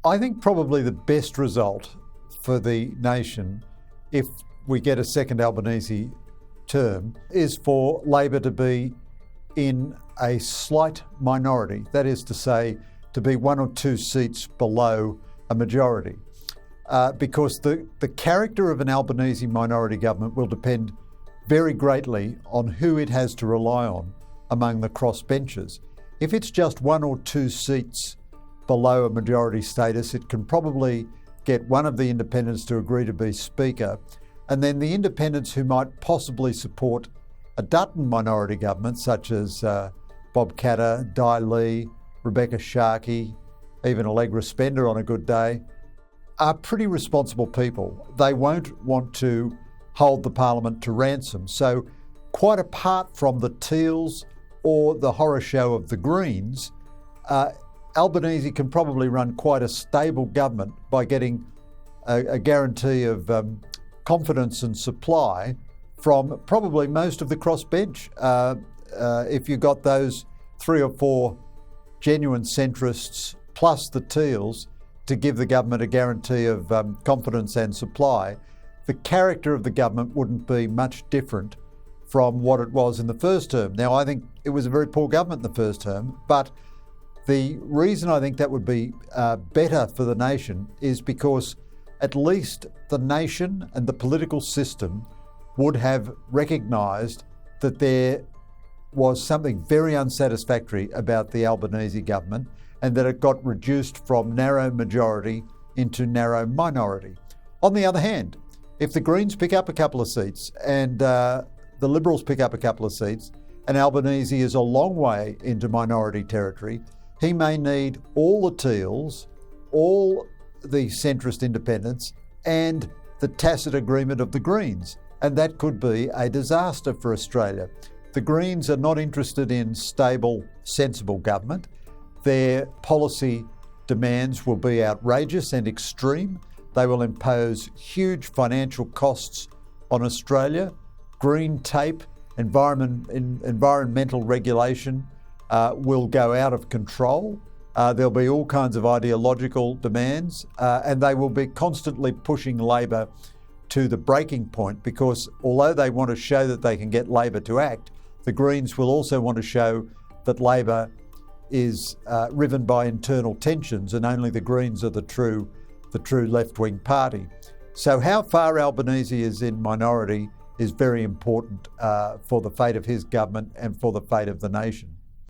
I think probably the best result for the nation, if we get a second Albanese term, is for Labor to be in a slight minority. That is to say, to be 1 or 2 seats below a majority. Because the character of an Albanese minority government will depend very greatly on who it has to rely on among the crossbenchers. If it's just 1 or 2 seats below a majority status, it can probably get one of the independents to agree to be Speaker, and then the independents who might possibly support a Dutton minority government, such as Bob Katter, Di Lee, Rebecca Sharkey, even Allegra Spender on a good day, are pretty responsible people. They won't want to hold the Parliament to ransom. So quite apart from the Teals or the horror show of the Greens, Albanese can probably run quite a stable government by getting a guarantee of confidence and supply from probably most of the crossbench. If you got those 3 or 4 genuine centrists plus the Teals to give the government a guarantee of confidence and supply, the character of the government wouldn't be much different from what it was in the first term. Now, I think it was a very poor government in the first term, but the reason I think that would be better for the nation is because at least the nation and the political system would have recognised that there was something very unsatisfactory about the Albanese government and that it got reduced from narrow majority into narrow minority. On the other hand, if the Greens pick up a couple of seats and the Liberals pick up a couple of seats, and Albanese is a long way into minority territory, he may need all the Teals, all the centrist independents, and the tacit agreement of the Greens. And that could be a disaster for Australia. The Greens are not interested in stable, sensible government. Their policy demands will be outrageous and extreme. They will impose huge financial costs on Australia. Green tape, environmental regulation will go out of control. There'll be all kinds of ideological demands, and they will be constantly pushing Labor to the breaking point, because although they want to show that they can get Labor to act, the Greens will also want to show that Labor is riven by internal tensions and only the Greens are the true left-wing party. So how far Albanese is in minority is very important for the fate of his government and for the fate of the nation.